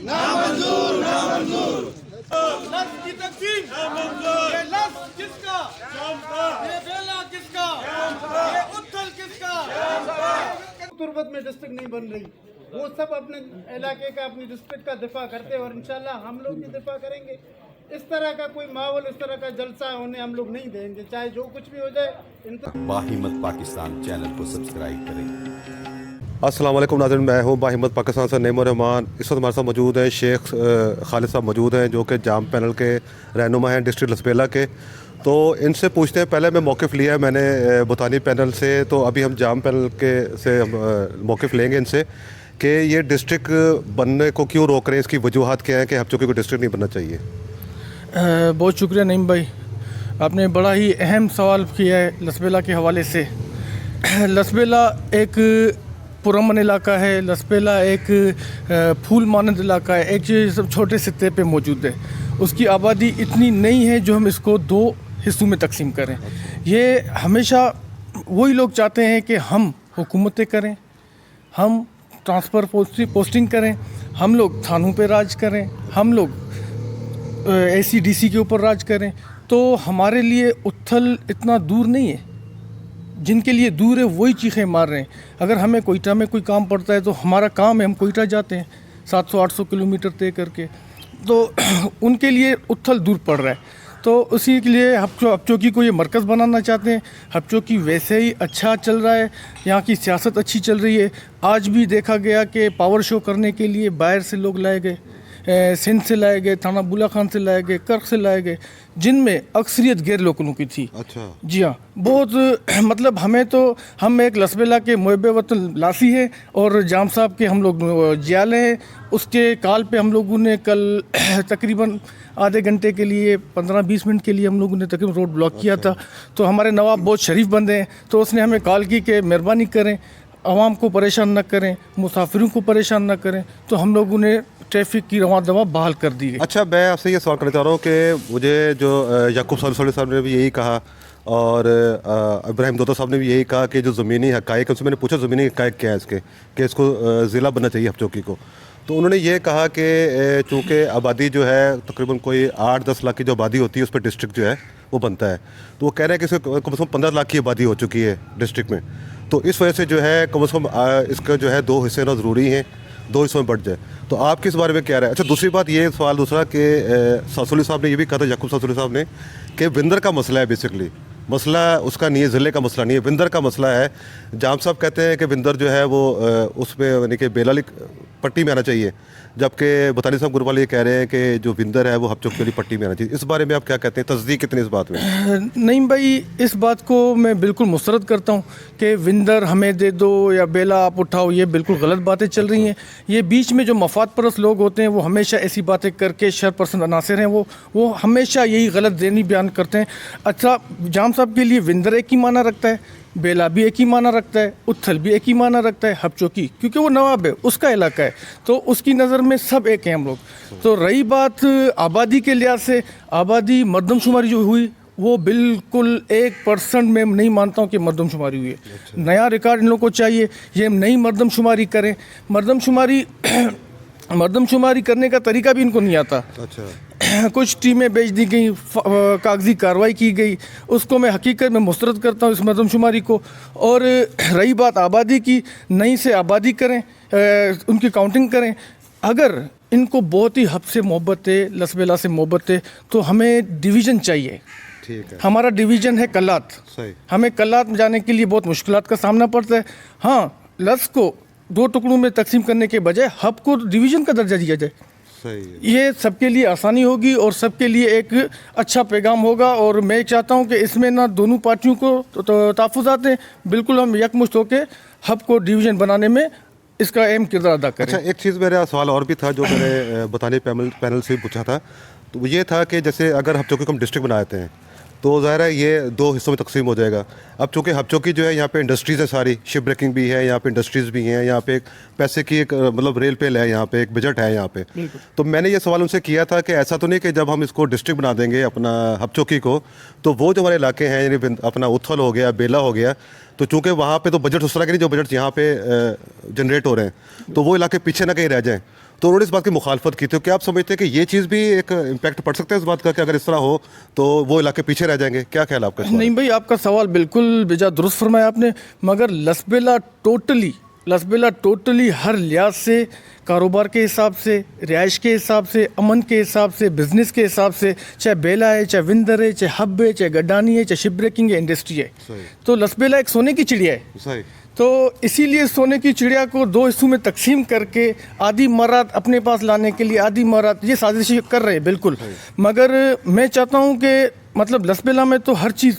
नामंजूर नामंजूर। लफ्ज़ की तकसीम ये लफ्ज़ किसका, ये बेला किसका, ये उथल किसका। तुर्बत में डिस्ट्रिक्ट नहीं बन रही, वो सब अपने इलाके का अपनी डिस्ट्रिक्ट का दिफा करते हैं और इंशाल्लाह हम लोग भी दिफा करेंगे। इस तरह का कोई माहौल, इस तरह का जलसा होने हम लोग नहीं देंगे, चाहे जो कुछ भी हो जाए। बाहिम्मत पाकिस्तान चैनल को सब्सक्राइब करें। अस्सलाम वालेकुम नाज़रीन, मैं हूँ बाहिम्मत पाकिस्तान से नईम रहमान। इस वक्त हमारे साथ मौजूद हैं शेख खालिद साहब मौजूद हैं, जो कि जाम पैनल के रहनुमा हैं डिस्ट्रिक्ट लसबेला के। तो इनसे पूछते हैं, पहले मैं मौक़िफ़ लिया है मैंने बुतानी पैनल से, तो अभी हम जाम पैनल के से मौक़िफ़ लेंगे इनसे कि ये डिस्ट्रिक्ट बनने को क्यों रोक रहे हैं, इसकी वजूहात क्या है कि हबचोकी को डिस्ट्रिक्ट नहीं बनना चाहिए। बहुत शुक्रिया नईम भाई, आपने बड़ा ही अहम सवाल किया है लसबेला के हवाले से। लसबेला एक पुरअमन इलाका है, लसबेला एक फूल मानंद इलाका है, एक सब छोटे सित्ते पे मौजूद है। उसकी आबादी इतनी नहीं है जो हम इसको दो हिस्सों में तकसीम करें। ये हमेशा वही लोग चाहते हैं कि हम हुकूमतें करें, हम ट्रांसफ़र पोस्टिंग करें, हम लोग थानों पे राज करें, हम लोग ACDC के ऊपर राज करें। तो हमारे लिए उथल इतना दूर नहीं है, जिनके लिए दूर है वही चीखें मार रहे हैं। अगर हमें कोयटा में कोई काम पड़ता है तो हमारा काम है, हम कोयटा जाते हैं 700-800 किलोमीटर तय करके, तो उनके लिए उथल दूर पड़ रहा है। तो उसी के लिए हबचोकी को ये मरकज़ बनाना चाहते हैं। हबचोकी वैसे ही अच्छा चल रहा है, यहाँ की सियासत अच्छी चल रही है। आज भी देखा गया कि पावर शो करने के लिए बाहर से लोग लाए गए, सिंध से लाए गए, थाना बुला खान से लाए गए, कर्क से लाए गए, जिनमें अक्सरियत गैर लोकलों की थी। अच्छा जी हाँ, बहुत मतलब हम एक लसबेला के मुहब्बे वतन लासी है और जाम साहब के हम लोग जियाले हैं। उसके कॉल पे हम लोगों ने कल तकरीबन आधे घंटे के लिए 15-20 मिनट के लिए हम लोगों ने तकरीबन रोड ब्लॉक किया था। तो हमारे नवाब बहुत शरीफ बंदे हैं, तो उसने हमें कॉल की कि मेहरबानी करें, आवाम को परेशान न करें, मुसाफिरों को परेशान न करें। तो हम लोगों ने ट्रैफिक की रवां दवा बहाल कर दी है। अच्छा, मैं आपसे ये सवाल करना चाह रहा हूँ कि मुझे जो याकूब साहब ने भी यही कहा और इब्राहिम दोता साहब ने भी यही कहा कि जो ज़मीनी हक़ाइक़, उनसे मैंने पूछा ज़मीनी हक़ाइक़ क्या है इसके, कि इसको ज़िला बनना चाहिए हबचोकी को। तो उन्होंने ये कहा कि चूँकि आबादी जो है तकरीबन कोई 8-10 लाख की जो आबादी होती है उस पर डिस्ट्रिक्ट जो है वो बनता है। तो वो कह रहे हैं कि इसमें कम से कम 15 लाख की आबादी हो चुकी है डिस्ट्रिक्ट में। तो इस वजह से जो है कम से कम इसका जो है 2 हिस्से ना ज़रूरी हैं, 2 हिस्सों में बढ़ जाए। तो आप किस बारे में क्या रहे हैं? अच्छा, दूसरी बात ये सवाल दूसरा कि सासुली साहब ने ये भी कहा था, याकूब सासुली साहब ने, कि विंदर का मसला है, बेसिकली मसला उसका नहीं है, ज़िले का मसला नहीं है, विंदर का मसला है। जाम साहब कहते हैं कि विंदर जो है वो उसमें यानी कि बेलाली पट्टी में आना चाहिए, जबकि बतानी साहब गुरवाल ये कह रहे हैं कि जो विंदर है वो हबचोकी वाली पट्टी में आना चाहिए। इस बारे में आप क्या कहते हैं, तस्दीक कितनी इस बात में? नहीं भाई, इस बात को मैं बिल्कुल मुस्तरद करता हूँ कि विंदर हमें दे दो या बेला आप उठाओ, ये बिल्कुल गलत बातें चल रही हैं। ये बीच में जो मफाद परस्त लोग होते हैं वो हमेशा ऐसी बातें करके शरपसंद अनासर हैं, वो हमेशा यही गलत ज़हनी बयान करते हैं। अच्छा, जाम साहब के लिए विंदर एक ही माना रखता है, बेला भी एक ही माना रखता है, उथल भी एक ही माना रखता है, हबचोकी क्योंकि वो नवाब है, उसका इलाका है, तो उसकी नज़र में सब एक हैं हम लोग। तो रही बात आबादी के लिहाज से, आबादी मरदमशुमारी जो हुई वो बिल्कुल 1% में नहीं मानता हूँ कि मरदमशुमारी हुई है। नया रिकॉर्ड इन लोगों को चाहिए, ये नई मरदमशुमारी करें। मरदमशुमारी करने का तरीका भी इनको नहीं आता। अच्छा, कुछ टीमें भेज दी गई, कागजी कार्रवाई की गई, उसको मैं हकीकत में मुस्तरद करता हूँ इस मरदमशुमारी को। और रही बात आबादी की, नई से आबादी करें, उनकी काउंटिंग करें। अगर इनको बहुत ही हब से मोहब्बत है, लसबेला से मोहब्बत है, तो हमें डिवीज़न चाहिए। ठीक है, हमारा डिवीज़न है कल्लात, सही। हमें कल्लात में जाने के लिए बहुत मुश्किलात का सामना पड़ता है। हाँ, लस को 2 टुकड़ों में तकसीम करने के बजाय हब को डिवीज़न का दर्जा दिया जाए, सही है। ये सबके लिए आसानी होगी और सबके लिए एक अच्छा पैगाम होगा। और मैं चाहता हूँ कि इसमें ना दोनों पार्टियों को तहफ़्फ़ुज़ात हैं, बिल्कुल हम यकमुश्त होकर हब को डिवीज़न बनाने में इसका अहम किरदार अदा करें। अच्छा, एक चीज़ मेरा सवाल और भी था जो मैंने बताने पैनल से पूछा था, तो ये था कि जैसे अगर हबचोकी को हम डिस्ट्रिक्ट बना देते हैं तो ज़ाहिर है ये 2 हिस्सों में तकसीम हो जाएगा। अब चूँकि हबचोकी जो है यहाँ पे इंडस्ट्रीज़ है, सारी शिप ब्रेकिंग भी है, यहाँ पे इंडस्ट्रीज़ भी हैं, यहाँ पे एक पैसे की एक मतलब रेल पेल है, यहाँ पे एक बजट है यहाँ पे। तो मैंने ये सवाल उनसे किया था कि ऐसा तो नहीं कि जब हम इसको डिस्ट्रिक्ट बना देंगे अपना हबचोकी को, तो वो जो हमारे इलाके हैं यानी अपना उथल हो गया, बेला हो गया, तो चूँकि वहाँ पे तो बजट उस तरह के नहीं जो बजट यहाँ पे जनरेट हो रहे हैं, तो वो इलाके पीछे ना कहीं रह जाएँ। तो उन्होंने इस बात की मुखालफत की थी। तो क्या आप समझते हैं कि ये चीज़ भी एक इम्पैक्ट पड़ सकता है इस बात का कि अगर इस तरह हो तो वो इलाके पीछे रह जाएंगे? क्या ख्याल है आपका इस बारे में? नहीं भाई, आपका सवाल बिल्कुल बेजा दुरुस्त फरमाया आपने, मगर लसबेला टोटली हर लिहाज से, कारोबार के हिसाब से, रिहाइश के हिसाब से, अमन के हिसाब से, बिज़नेस के हिसाब से, चाहे बेला है, चाहे विंदर है, चाहे हब है, चाहे गड्डानी है, चाहे शिप ब्रेकिंग है, इंडस्ट्री है, तो लसबेला एक सोने की चिड़िया है। सही। तो इसीलिए सोने की चिड़िया को दो हिस्सों में तकसीम करके आधी मरात अपने पास लाने के लिए आधी मरात ये साजिश कर रहे हैं बिल्कुल। मगर मैं चाहता हूँ कि मतलब लसबेला में तो हर चीज़,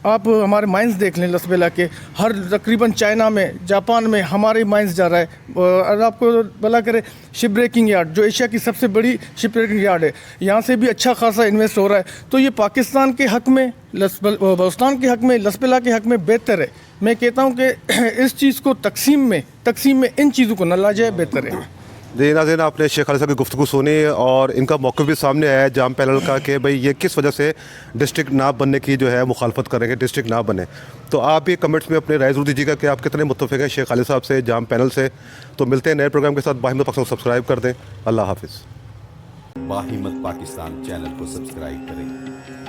आप हमारे माइंस देख लें लसबेला के, हर तकरीबन चाइना में, जापान में हमारे माइंस जा रहा है। और आपको भला करे शिप ब्रेकिंग यार्ड जो एशिया की सबसे बड़ी शिप ब्रेकिंग यार्ड है, यहाँ से भी अच्छा खासा इन्वेस्ट हो रहा है। तो ये पाकिस्तान के हक़ में, बलूचिस्तान के हक़ में, लसबेला के हक़ में बेहतर है। मैं कहता हूँ कि इस चीज़ को तकसीम में इन चीज़ों को न ला जाए, बेहतर है। जी नाज़रीन, आपने शेख खालिद साहब की गुफ्तगू सुनी और इनका मौक़िफ़ भी सामने आया है जाम पैनल का कि भाई ये किस वजह से डिस्ट्रिक्ट ना बनने की जो है मुखालफत करेंगे, डिस्ट्रिक्ट ना बने। तो आप भी कमेंट्स में अपने राय ज़रूर दीजिएगा कि आप कितने मुत्तफ़िक़ हैं शेख खालिद साहब से, जाम पैनल से। तो मिलते हैं नए प्रोग्राम के साथ। बाहिम्मत पाकिस्तान को सब्सक्राइब कर दें। अल्लाह हाफिज़। बाहिम्मत पाकिस्तान चैनल को सब्सक्राइब करें।